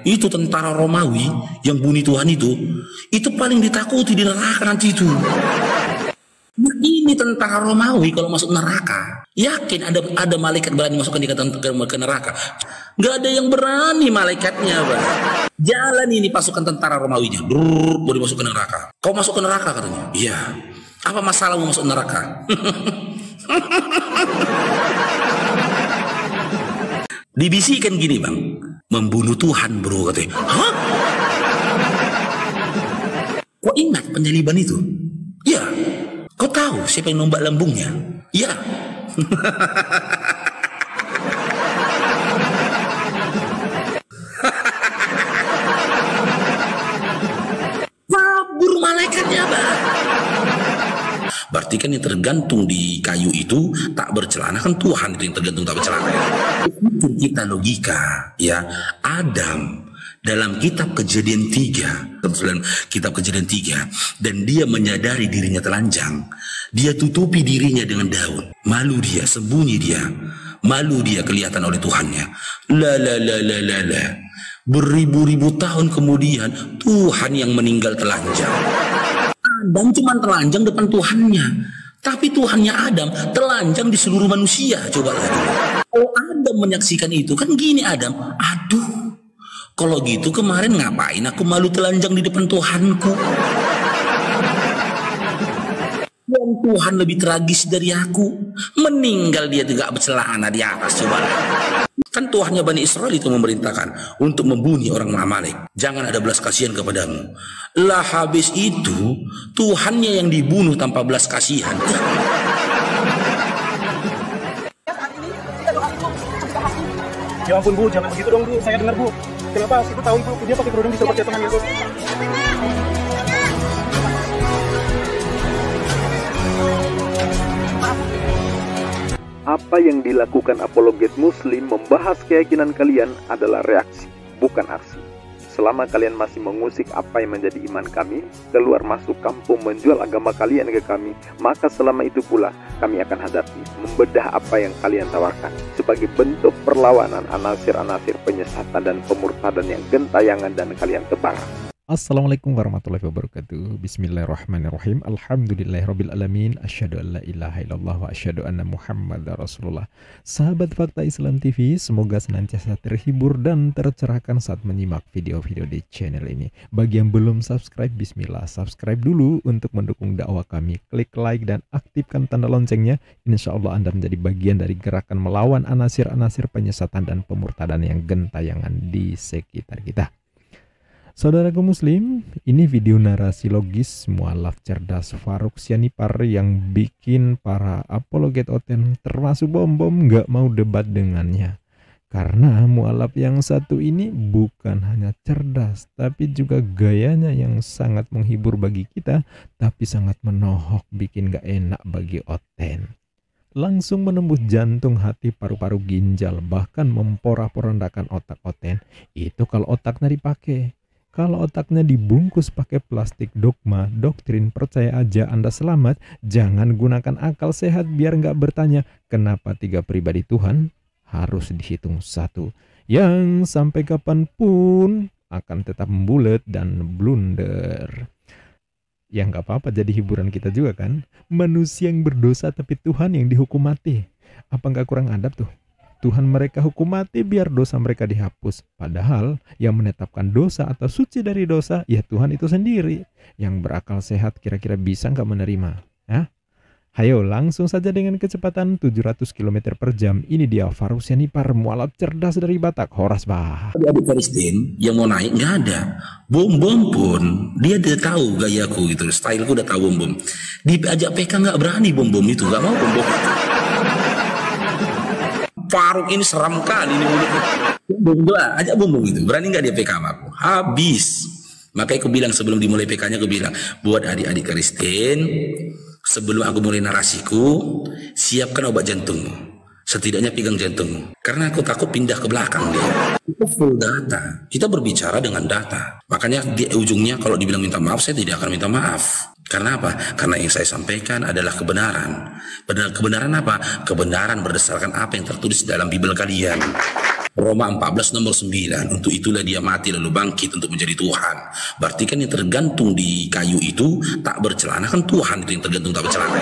Itu tentara Romawi yang bunuh Tuhan itu paling ditakuti di neraka nanti itu. Nah, ini tentara Romawi kalau masuk neraka, yakin ada malaikat berani masukkan dia ke neraka? Gak ada yang berani malaikatnya, Bang. Jalan ini pasukan tentara Romawinya, mau dimasuk ke neraka. Kau masuk ke neraka katanya. Iya. Apa masalahmu masuk neraka? Dibisikkan gini, Bang. Membunuh Tuhan, bro, katanya. Hah? Kau ingat penyaliban itu? Ya. Kau tahu siapa yang nombak lambungnya? Ya. Kabur malaikatnya, Bang. Berarti kan yang tergantung di kayu itu tak bercelana, kan Tuhan itu yang tergantung tak bercelana. Itu kita logika, ya. Adam dalam kitab Kejadian 3, kitab Kejadian 3, dan dia menyadari dirinya telanjang. Dia tutupi dirinya dengan daun. Malu dia, sembunyi dia. Malu dia kelihatan oleh Tuhannya. La. Beribu-ribu tahun kemudian Tuhan yang meninggal telanjang. Adam cuma telanjang depan Tuhannya, tapi Tuhannya Adam telanjang di seluruh manusia. Coba lagi. Kalau Adam menyaksikan itu, kan gini Adam, aduh, kalau gitu kemarin ngapain aku malu telanjang di depan Tuhanku? Dan Tuhan lebih tragis dari aku, meninggal dia tidak bercelana di atas. Coba lagi. Kan Tuhannya Bani Israel itu memerintahkan untuk membunuh orang Amalek. Jangan ada belas kasihan kepadamu. Lah habis itu Tuhannya yang dibunuh tanpa belas kasihan. Ya ampun Bu, jangan begitu dong Bu. Saya dengar Bu. Kenapa? Siapa tahu Bu, dia pakai kerudung bisa pakai tangan ya Bu. Apa yang dilakukan apologet muslim membahas keyakinan kalian adalah reaksi, bukan aksi. Selama kalian masih mengusik apa yang menjadi iman kami, keluar masuk kampung menjual agama kalian ke kami, maka selama itu pula kami akan hadapi, membedah apa yang kalian tawarkan. Sebagai bentuk perlawanan anasir-anasir penyesatan dan pemurtadan yang gentayangan dan kalian tebar. Assalamualaikum warahmatullahi wabarakatuh. Bismillahirrahmanirrahim. Alhamdulillahirrabbilalamin. Asyhadu an la ilaha illallah wa asyhadu anna Muhammadar Rasulullah. Sahabat Fakta Islam TV, semoga senantiasa terhibur dan tercerahkan saat menyimak video-video di channel ini. Bagi yang belum subscribe, bismillah, subscribe dulu untuk mendukung dakwah kami. Klik like dan aktifkan tanda loncengnya. Insya Allah Anda menjadi bagian dari gerakan melawan anasir-anasir penyesatan dan pemurtadan yang gentayangan di sekitar kita. Saudaraku muslim, ini video narasi logis mualaf cerdas Farouk Sianipar yang bikin para apologet oten termasuk bom-bom gak mau debat dengannya. Karena mualaf yang satu ini bukan hanya cerdas, tapi juga gayanya yang sangat menghibur bagi kita, tapi sangat menohok, bikin gak enak bagi oten. Langsung menembus jantung, hati, paru-paru, ginjal, bahkan memporak-porandakan otak oten. Itu kalau otaknya dipakai. Kalau otaknya dibungkus pakai plastik dogma, doktrin, percaya aja Anda selamat, jangan gunakan akal sehat biar nggak bertanya kenapa 3 pribadi Tuhan harus dihitung satu. Yang sampai kapanpun akan tetap membulet dan blunder. Ya nggak apa-apa, jadi hiburan kita juga kan. Manusia yang berdosa tapi Tuhan yang dihukum mati. Apa nggak kurang adab tuh? Tuhan mereka hukum mati biar dosa mereka dihapus. Padahal yang menetapkan dosa atau suci dari dosa, ya Tuhan itu sendiri. Yang berakal sehat kira-kira bisa nggak menerima? Ya? Hayo langsung saja dengan kecepatan 700 km per jam. Ini dia Farouk Sianipar, mualaf cerdas dari Batak, Horas bah. Adik Karistin yang mau naik nggak ada. Bom-bom pun dia tahu gayaku gitu, styleku udah tahu bom-bom. Diajak PK nggak berani bom-bom itu, nggak mau bom-bom. Farouk ini seram kali ini mulutnya. Bom-bom, ajak bom-bom itu. Berani nggak dia PK sama aku? Habis. Makanya aku bilang sebelum dimulai PK-nya, aku bilang buat adik-adik Kristen, sebelum aku mulai narasiku, siapkan obat jantungmu. Setidaknya pegang jantungmu. Karena aku takut pindah ke belakang dia. Itu full data. Kita berbicara dengan data. Makanya di ujungnya kalau dibilang minta maaf, saya tidak akan minta maaf. Karena apa? Karena yang saya sampaikan adalah kebenaran. Kebenaran apa? Kebenaran berdasarkan apa yang tertulis dalam Bible kalian. Roma 14 nomor 9, untuk itulah dia mati lalu bangkit untuk menjadi Tuhan. Berarti kan yang tergantung di kayu itu tak bercelana kan Tuhan itu yang tergantung tak bercelana.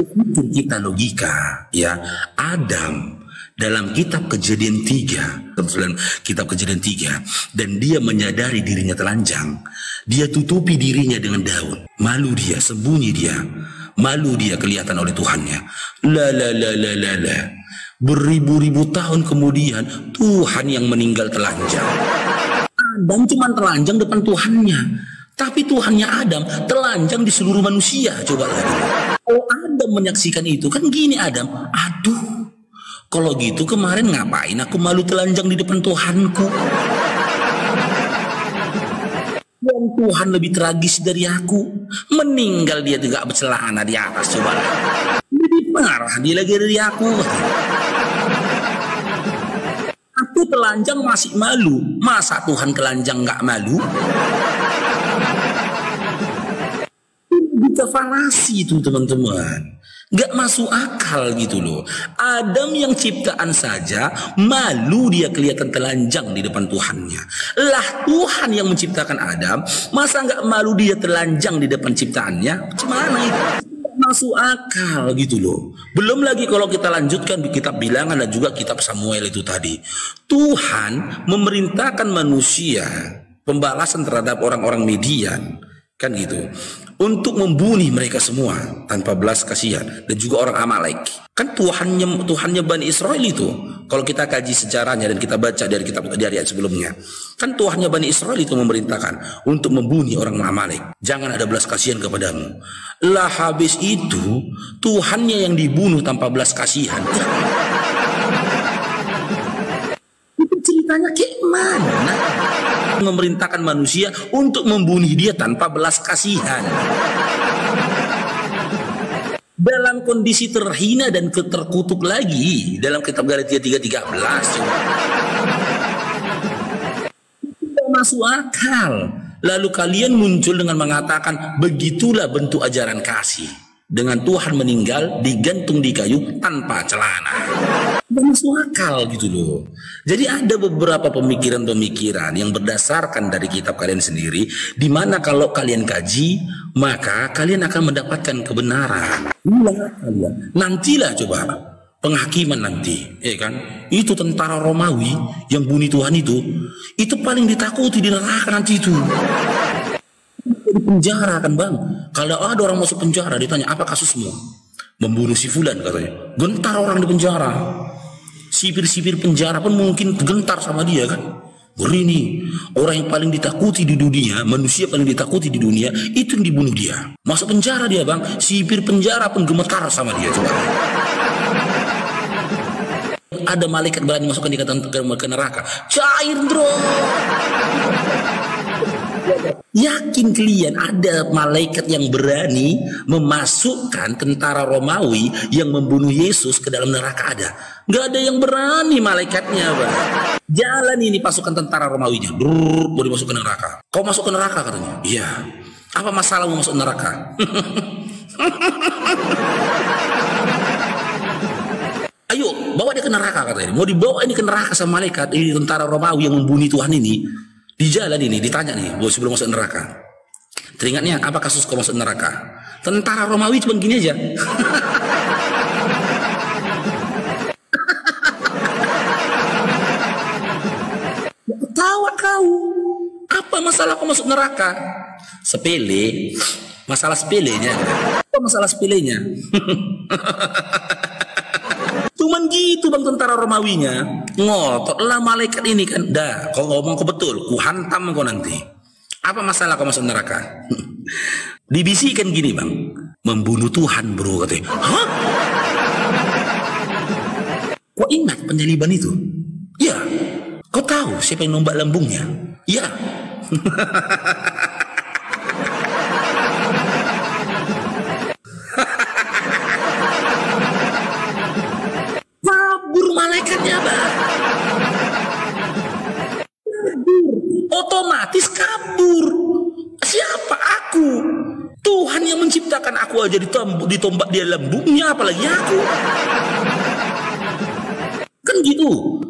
Itu kita logika ya. Adam dalam kitab Kejadian 3, kitab Kejadian 3, dan dia menyadari dirinya telanjang. Dia tutupi dirinya dengan daun. Malu dia, sembunyi dia. Malu dia kelihatan oleh Tuhannya. La. Beribu-ribu tahun kemudian Tuhan yang meninggal telanjang. Adam cuma telanjang depan Tuhannya, tapi Tuhannya Adam telanjang di seluruh manusia. Coba lagi. Kalau Adam menyaksikan itu kan gini Adam, aduh, kalau gitu kemarin ngapain aku malu telanjang di depan Tuhanku? Dan Tuhan lebih tragis dari aku, meninggal dia tidak bercelana di atas. Coba lebih marah dia lagi dari aku. Aku telanjang masih malu, masa Tuhan telanjang nggak malu? Bisa falasi itu teman-teman, nggak masuk akal gitu loh. Adam yang ciptaan saja malu dia kelihatan telanjang di depan Tuhannya. Lah Tuhan yang menciptakan Adam, masa nggak malu dia telanjang di depan ciptaannya? Gimana itu? Masuk akal gitu loh. Belum lagi kalau kita lanjutkan di kitab Bilangan dan juga kitab Samuel itu tadi, Tuhan memerintahkan manusia pembalasan terhadap orang-orang Midian kan gitu, untuk membunuh mereka semua tanpa belas kasihan, dan juga orang Amalek. Kan Tuhannya Bani Israel itu, kalau kita kaji sejarahnya dan kita baca dari kitab ayat sebelumnya, kan Tuhannya Bani Israel itu memerintahkan untuk membunuh orang Amalek. Jangan ada belas kasihan kepadamu. Lah habis itu Tuhannya yang dibunuh tanpa belas kasihan. Itu ceritanya kayak mana? Memerintahkan manusia untuk membunuh dia tanpa belas kasihan. Dalam kondisi terhina dan terkutuk lagi dalam kitab Galatia 3:13. Tidak masuk akal. Lalu kalian muncul dengan mengatakan begitulah bentuk ajaran kasih, dengan Tuhan meninggal digantung di kayu tanpa celana. Tidak masuk akal gitu loh. Jadi ada beberapa pemikiran-pemikiran yang berdasarkan dari kitab kalian sendiri, di mana kalau kalian kaji maka kalian akan mendapatkan kebenaran. Nantilah coba penghakiman nanti, ya kan? Itu tentara Romawi yang bunuh Tuhan itu paling ditakuti di neraka nanti itu. Di penjara kan bang. Kalau ada orang masuk penjara ditanya apa kasusmu? Membunuh si fulan katanya. Gentar orang di penjara. Sipir-sipir penjara pun mungkin gentar sama dia kan. Ngeri nih. Orang yang paling ditakuti di dunia, manusia paling ditakuti di dunia, itu yang dibunuh dia. Masuk penjara dia bang. Sipir penjara pun gemetar sama dia. Coba. Ada malaikat berani masukkan dia ke neraka. Cair bro. Yakin kalian ada malaikat yang berani memasukkan tentara Romawi yang membunuh Yesus ke dalam neraka? Ada? Gak ada yang berani malaikatnya bang. Jalan ini pasukan tentara Romawinya, mau dimasuk ke neraka. Kau masuk ke neraka katanya. Iya. Apa masalahmu masuk neraka? Ayo bawa dia ke neraka katanya. Mau dibawa ini ke neraka sama malaikat. Ini tentara Romawi yang membunuh Tuhan ini. Di jalan ini ditanya nih, bos sebelum masuk neraka. Teringatnya apa kasus kau masuk neraka? Tentara Romawi cuma gini aja. Ketawa kau. Apa masalah kau masuk neraka? Sepele. Masalah sepelenya. Apa masalah sepelenya? Cuman gitu bang tentara Romawinya. Ngotot lah malaikat ini kan. Dah, kau ngomong kau betul, ku hantam kau nanti. Apa masalah kau masuk neraka? Dibisikkan gini bang, membunuh Tuhan bro katanya. Hah? Kau ingat penyaliban itu? Ya. Kau tahu siapa yang nombak lambungnya? Ya. Malaikatnya bang, otomatis kabur. Siapa aku? Tuhan yang menciptakan aku aja ditombak dia lambungnya, apalagi aku. Kan gitu.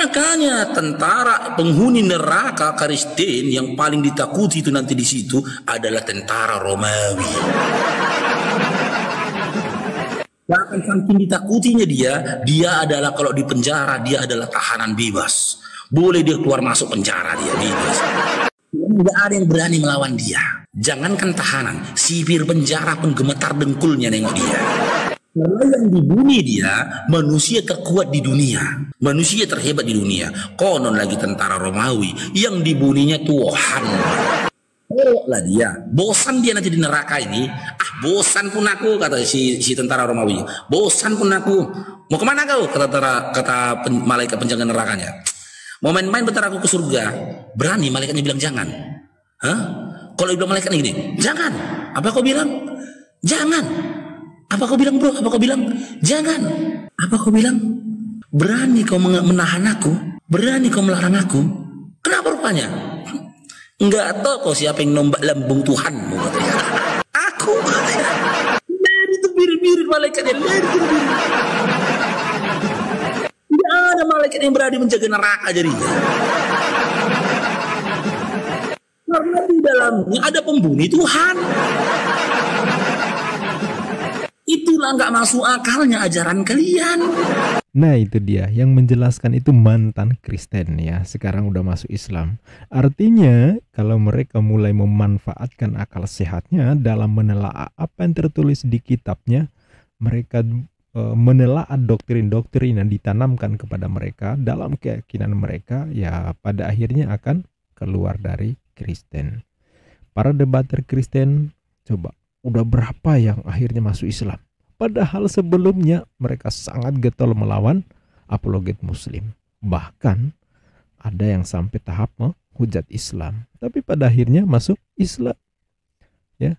Makanya tentara penghuni neraka Kristen yang paling ditakuti itu nanti di situ adalah tentara Romawi. Bahkan saking ditakutinya dia adalah kalau di penjara dia adalah tahanan bebas. Boleh dia keluar masuk penjara, dia bebas. Tidak ada yang berani melawan dia. Jangankan tahanan, sipir penjara pun gemetar dengkulnya nengok dia. Karena yang dibunuh dia manusia terkuat di dunia, manusia terhebat di dunia. Konon lagi tentara Romawi yang dibunuhnya Tuhan. Lah dia, bosan dia nanti di neraka ini. Bosan pun aku, kata si tentara Romawi. Bosan pun aku. Mau kemana kau? Kata malaikat penjaga nerakanya. Mau main-main bentar aku ke surga. Berani malaikatnya bilang jangan. Hah? Kalau bilang malaikatnya gini, jangan. Apa kau bilang? Jangan. Apa kau bilang bro? Apa kau bilang? Jangan. Apa kau bilang? Berani kau menahan aku? Berani kau melarang aku? Kenapa rupanya? Enggak tahu kau siapa yang nombak lambung Tuhanmu, katanya. Aku, katanya. Lari tuh biru-biru malaikatnya. Lari tuh biru. Tidak ada malaikat yang berani menjaga neraka jadinya. Karena di dalamnya ada pembunuh Tuhan. Itulah nggak masuk akalnya ajaran kalian. Nah itu dia, yang menjelaskan itu mantan Kristen ya, sekarang udah masuk Islam. Artinya kalau mereka mulai memanfaatkan akal sehatnya dalam menelaah apa yang tertulis di kitabnya, mereka menelaah doktrin-doktrin yang ditanamkan kepada mereka dalam keyakinan mereka, ya pada akhirnya akan keluar dari Kristen. Para debater Kristen, coba udah berapa yang akhirnya masuk Islam? Padahal sebelumnya mereka sangat getol melawan apologet Muslim. Bahkan ada yang sampai tahap menghujat Islam. Tapi pada akhirnya masuk Islam. Ya.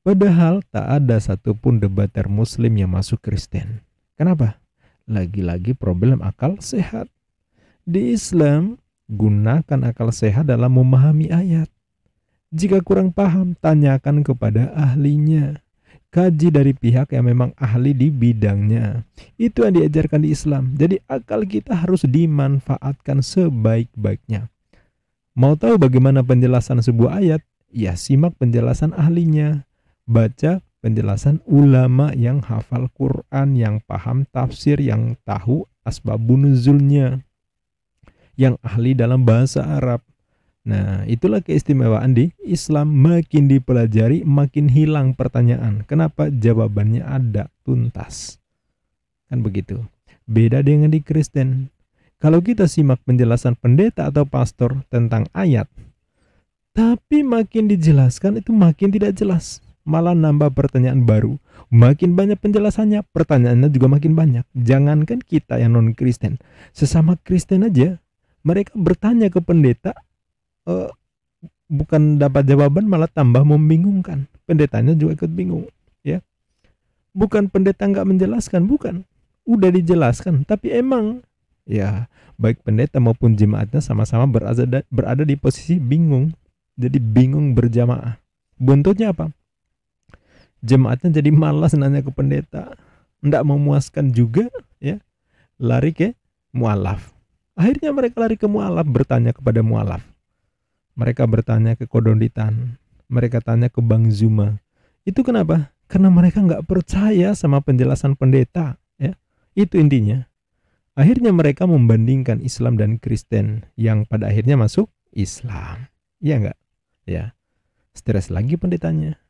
Padahal tak ada satupun debater Muslim yang masuk Kristen. Kenapa? Lagi-lagi problem akal sehat. Di Islam, gunakan akal sehat dalam memahami ayat. Jika kurang paham, tanyakan kepada ahlinya. Kaji dari pihak yang memang ahli di bidangnya. Itu yang diajarkan di Islam. Jadi akal kita harus dimanfaatkan sebaik-baiknya. Mau tahu bagaimana penjelasan sebuah ayat? Ya simak penjelasan ahlinya. Baca penjelasan ulama yang hafal Quran, yang paham tafsir, yang tahu asbabun nuzulnya, yang ahli dalam bahasa Arab. Nah, itulah keistimewaan di Islam. Makin dipelajari, makin hilang pertanyaan. Kenapa? Jawabannya ada, tuntas. Kan begitu. Beda dengan di Kristen. Kalau kita simak penjelasan pendeta atau pastor tentang ayat, tapi makin dijelaskan itu makin tidak jelas. Malah nambah pertanyaan baru. Makin banyak penjelasannya, pertanyaannya juga makin banyak. Jangankan kita yang non-Kristen. Sesama Kristen aja, mereka bertanya ke pendeta, bukan dapat jawaban malah tambah membingungkan. Pendetanya juga ikut bingung, ya. Bukan pendeta nggak menjelaskan, bukan. Udah dijelaskan, tapi emang ya baik pendeta maupun jemaatnya sama-sama berada di posisi bingung. Jadi bingung berjamaah. Buntutnya apa? Jemaatnya jadi malas nanya ke pendeta, nggak memuaskan juga, ya. Lari ke mualaf. Akhirnya mereka lari ke mualaf, bertanya kepada mualaf. Mereka bertanya ke Kodonditan, mereka tanya ke Bang Zuma. Itu kenapa? Karena mereka nggak percaya sama penjelasan pendeta. Ya, itu intinya. Akhirnya mereka membandingkan Islam dan Kristen yang pada akhirnya masuk Islam. Iya nggak? Ya, stres lagi pendetanya.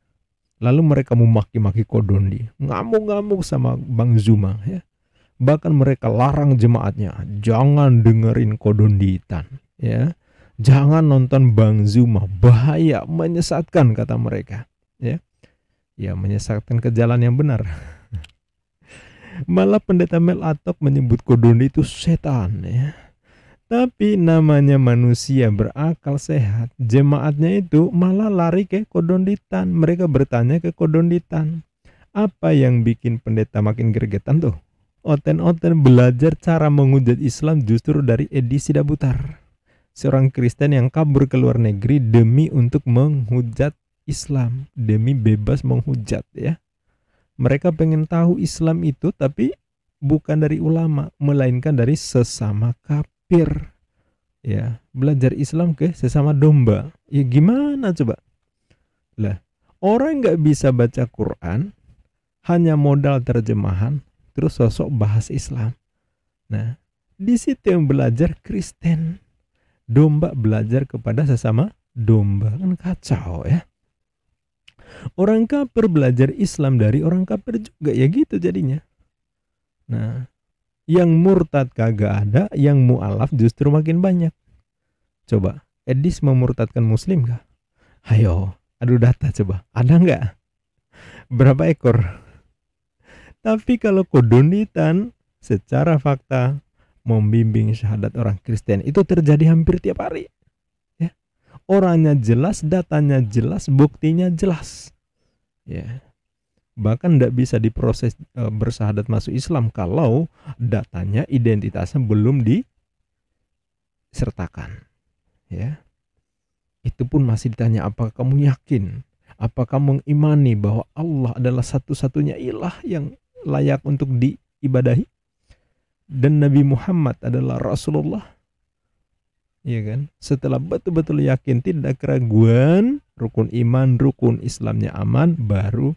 Lalu mereka memaki-maki Kodondi, ngamuk-ngamuk sama Bang Zuma. Ya, bahkan mereka larang jemaatnya, jangan dengerin Kodonditan. Ya. Jangan nonton Bang Zuma, bahaya, menyesatkan kata mereka. Ya, ya menyesatkan ke jalan yang benar. Malah pendeta Mel Atok menyebut Kodondi itu setan. Ya. Tapi namanya manusia berakal sehat, jemaatnya itu malah lari ke Kodonditan. Mereka bertanya ke Kodonditan, apa yang bikin pendeta makin gregetan tuh? Oten-oten belajar cara menghujat Islam justru dari Edi Sidabutar, seorang Kristen yang kabur ke luar negeri demi untuk menghujat Islam, demi bebas menghujat, ya. Mereka pengen tahu Islam itu tapi bukan dari ulama, melainkan dari sesama kafir. Ya, belajar Islam ke sesama domba. Ya gimana coba? Lah, orang nggak bisa baca Quran, hanya modal terjemahan, terus sosok bahas Islam. Nah, di situ yang belajar Kristen. Domba belajar kepada sesama domba. Kan kacau ya. Orang kafir belajar Islam dari orang kafir juga. Ya gitu jadinya. Nah, yang murtad kagak ada, yang mu'alaf justru makin banyak. Coba, Edis memurtadkan muslim gak? Ayo, adu data coba. Ada nggak? Berapa ekor? Tapi kalau kodonitan secara fakta membimbing syahadat orang Kristen itu terjadi hampir tiap hari. Ya. Orangnya jelas, datanya jelas, buktinya jelas. Ya. Bahkan tidak bisa diproses bersyahadat masuk Islam kalau datanya, identitasnya belum disertakan. Ya. Itu pun masih ditanya, apakah kamu yakin? Apakah kamu mengimani bahwa Allah adalah satu-satunya ilah yang layak untuk diibadahi? Dan Nabi Muhammad adalah Rasulullah. Ya kan? Setelah betul-betul yakin, tidak keraguan, rukun iman, rukun Islamnya aman, baru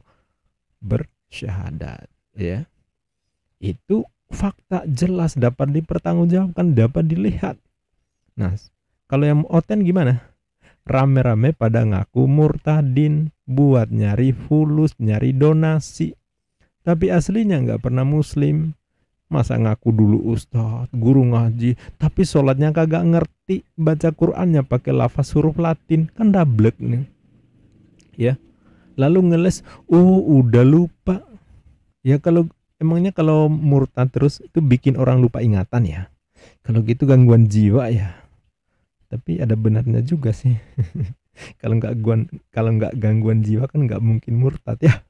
bersyahadat. Ya. Itu fakta jelas, dapat dipertanggungjawabkan, dapat dilihat. Nah, kalau yang oten gimana? Rame-rame pada ngaku murtadin, buat nyari fulus, nyari donasi, tapi aslinya nggak pernah muslim. Masa ngaku dulu ustadz, guru ngaji, tapi sholatnya kagak ngerti, baca Qurannya pakai lafaz huruf Latin, kan dablek nih. Ya, lalu ngeles, udah lupa. Ya emangnya kalau murtad terus itu bikin orang lupa ingatan ya. Kalau gitu gangguan jiwa ya. Tapi ada benarnya juga sih. Kalau nggak gangguan jiwa kan nggak mungkin murtad ya.